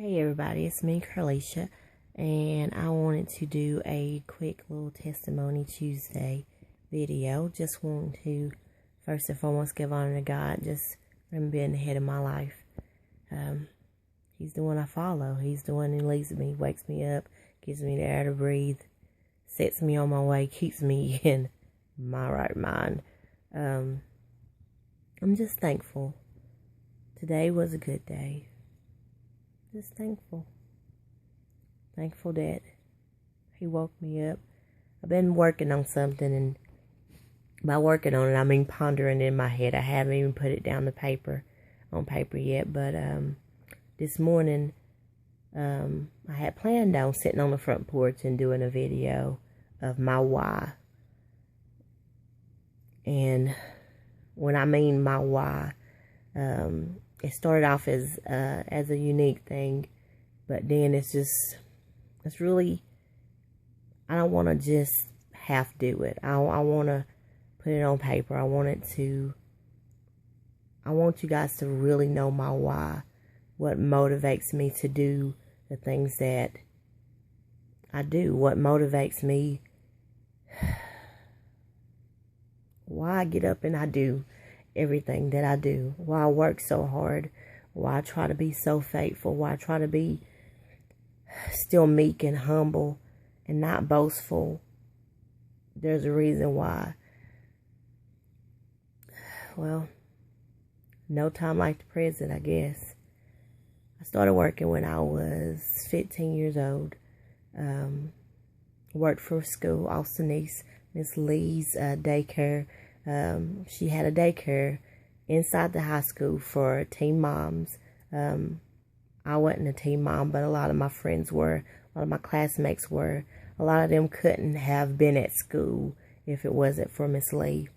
Hey everybody, it's me, Carlicia, and I wanted to do a quick little Testimony Tuesday video. Just wanting to, first and foremost, give honor to God, just from being the head of my life. He's the one I follow. He's the one who leads me, wakes me up, gives me the air to breathe, sets me on my way, keeps me in my right mind. I'm just thankful. Today was a good day. Just thankful. Thankful that he woke me up. I've been working on something, and by working on it, I mean pondering in my head. I haven't even put it down on paper yet, but this morning I had planned on sitting on the front porch and doing a video of my why. And when I mean my why, it started off as a unique thing, but then it's really, I don't want to just half do it. I want to put it on paper. I want you guys to really know my why, what motivates me to do the things that I do, what motivates me, why I get up and I do everything that I do, why I work so hard, why I try to be so faithful, why I try to be still meek and humble and not boastful. There's a reason why. Well, no time like the present, I guess. I started working when I was 15 years old. Worked for a school, Austin East, Miss Lee's daycare. She had a daycare inside the high school for teen moms. I wasn't a teen mom, but a lot of my friends were. A lot of my classmates were. A lot of them couldn't have been at school if it wasn't for Miss Lee.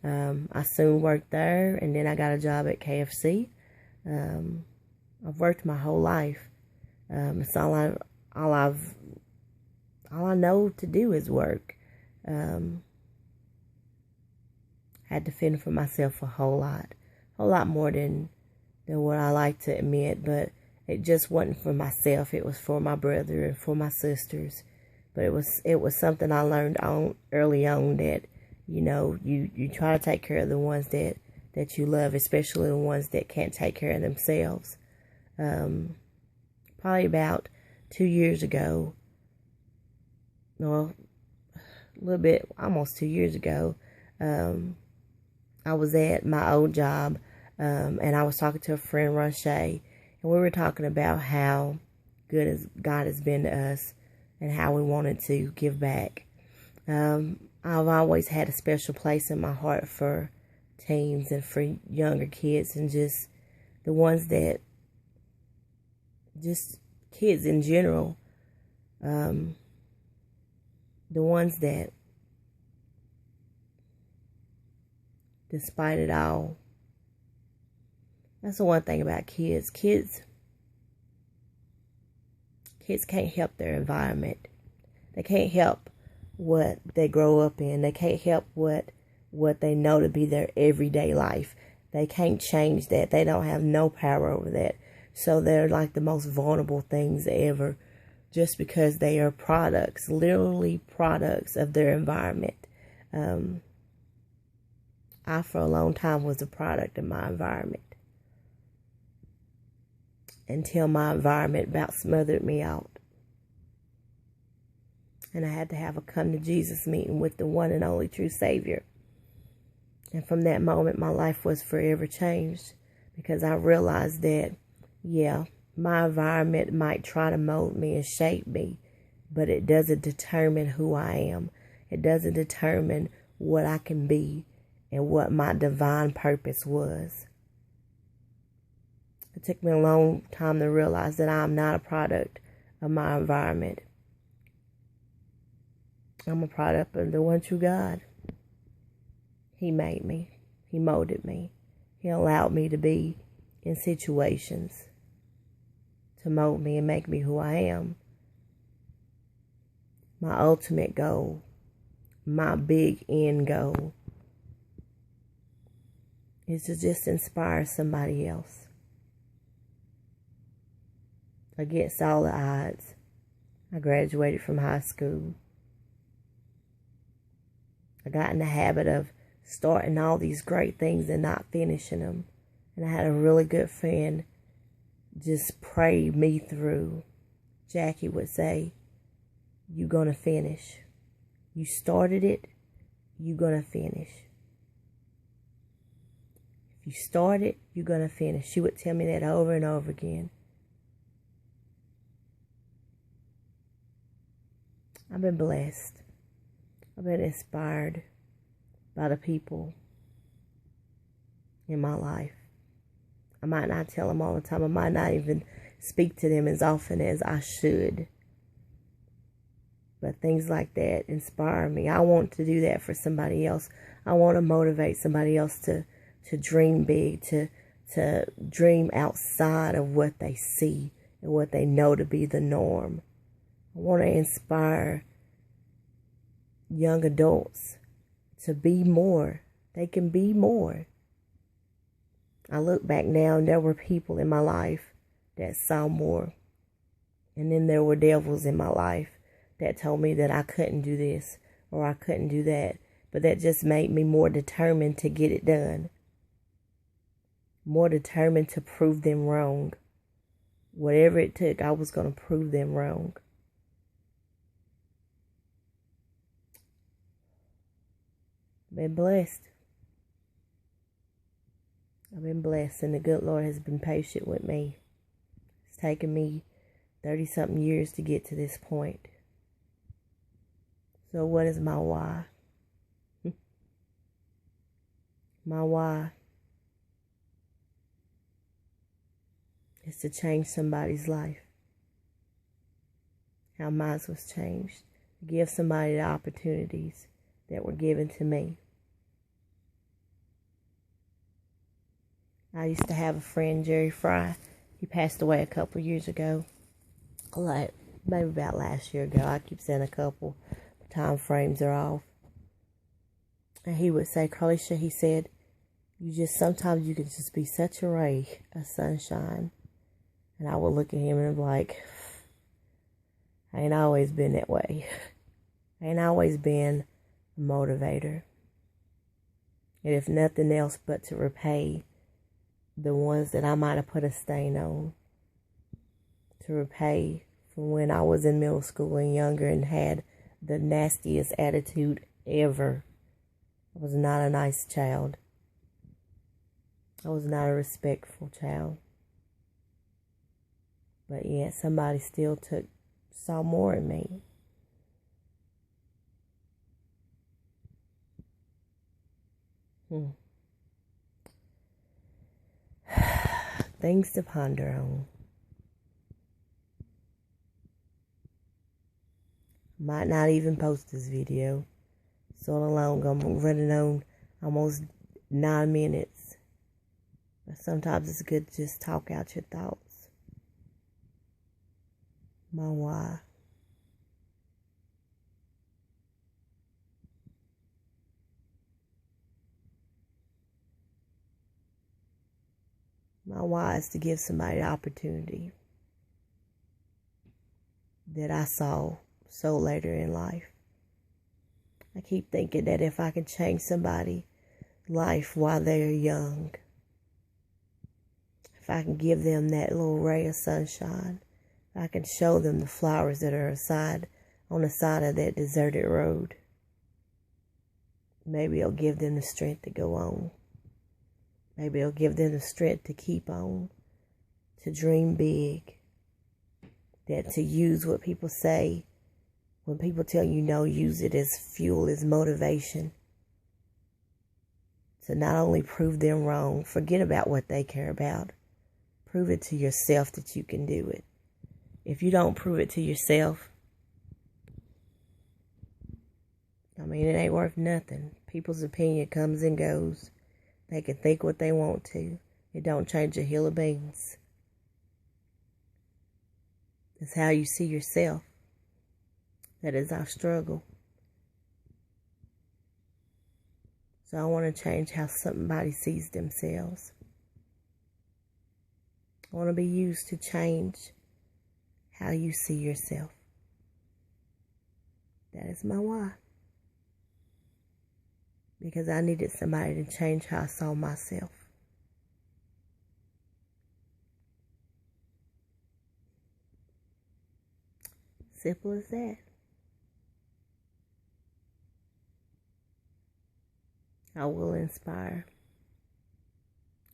I soon worked there, and then I got a job at KFC. I've worked my whole life. It's all I know to do is work. Had to fend for myself a whole lot more than what I like to admit, but it just wasn't for myself. It was for my brother and for my sisters. But it was something I learned early on that, you try to take care of the ones that you love, especially the ones that can't take care of themselves. Probably about 2 years ago, well, a little bit, almost 2 years ago, I was at my old job, and I was talking to a friend, Rashay, and we were talking about how good God has been to us and how we wanted to give back. I've always had a special place in my heart for teens and for younger kids, and just the ones that, just kids in general, the ones that, despite it all, that's the one thing about kids. Kids can't help their environment. They can't help what they grow up in. They can't help what they know to be their everyday life. They can't change that. They don't have no power over that. So they're like the most vulnerable things ever, just because they are products, literally products of their environment. I, for a long time, was a product of my environment, until my environment about smothered me out. And I had to have a come to Jesus meeting with the one and only true Savior. And from that moment, my life was forever changed, because I realized that, yeah, my environment might try to mold me and shape me, but it doesn't determine who I am. It doesn't determine what I can be and what my divine purpose was. It took me a long time to realize that I'm not a product of my environment. I'm a product of the one true God. He made me. He molded me. He allowed me to be in situations to mold me and make me who I am. My ultimate goal, my big end goal, is to just inspire somebody else. against all the odds. I graduated from high school. I got in the habit of starting all these great things and not finishing them. And I had a really good friend just pray me through. Jackie would say, "You're going to finish. You started it, you're going to finish. If you start it, you're going to finish." She would tell me that over and over again. I've been blessed. I've been inspired by the people in my life. I might not tell them all the time. I might not even speak to them as often as I should. But things like that inspire me. I want to do that for somebody else. I want to motivate somebody else to dream big, to dream outside of what they see and what they know to be the norm. I want to inspire young adults to be more. They can be more. I look back now and there were people in my life that saw more. And then there were devils in my life that told me that I couldn't do this or I couldn't do that. But that just made me more determined to get it done. More determined to prove them wrong. Whatever it took, I was going to prove them wrong. Been blessed. I've been blessed, and the good Lord has been patient with me. It's taken me 30-something years to get to this point. So what is my why? My why is to change somebody's life. How mine was changed. To give somebody the opportunities that were given to me. I used to have a friend, Jerry Fry. He passed away a couple years ago. Like, maybe about last year ago. I keep saying a couple. The time frames are off. And he would say, "Carlisha," he said, sometimes you can just be such a ray of sunshine. And I would look at him and be like, I ain't always been that way. I ain't always been a motivator. And if nothing else but to repay the ones that I might have put a stain on. To repay from when I was in middle school and younger and had the nastiest attitude ever. I was not a nice child. I was not a respectful child. But yet somebody still saw more in me. Things to ponder on. Might not even post this video. So long, I'm running on almost 9 minutes. But sometimes it's good to just talk out your thoughts. My why. My why is to give somebody the opportunity that I saw so later in life. I keep thinking that if I can change somebody's life while they're young, if I can give them that little ray of sunshine, if I can show them the flowers that are on the side of that deserted road, maybe it'll give them the strength to go on. Maybe it'll give them the strength to keep on, to dream big, that to use what people say. When people tell you no, use it as fuel, as motivation. To not only prove them wrong, forget about what they care about. Prove it to yourself that you can do it. If you don't prove it to yourself, it ain't worth nothing. People's opinion comes and goes. They can think what they want to. It don't change a hill of beans. It's how you see yourself. That is our struggle. So I want to change how somebody sees themselves. I want to be used to change how you see yourself. That is my why. Because I needed somebody to change how I saw myself. Simple as that. I will inspire.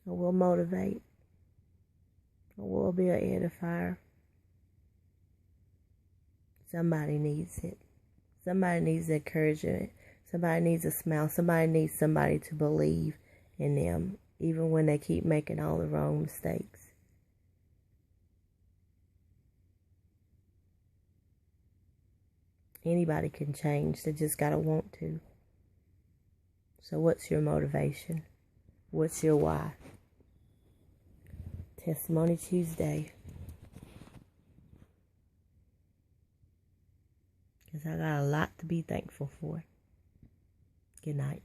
I will motivate. I will be an edifier. Somebody needs it. Somebody needs encouragement. Somebody needs a smile. Somebody needs somebody to believe in them, even when they keep making all the wrong mistakes. Anybody can change. They just gotta want to. So what's your motivation? What's your why? Testimony Tuesday. Because I got a lot to be thankful for. Good night.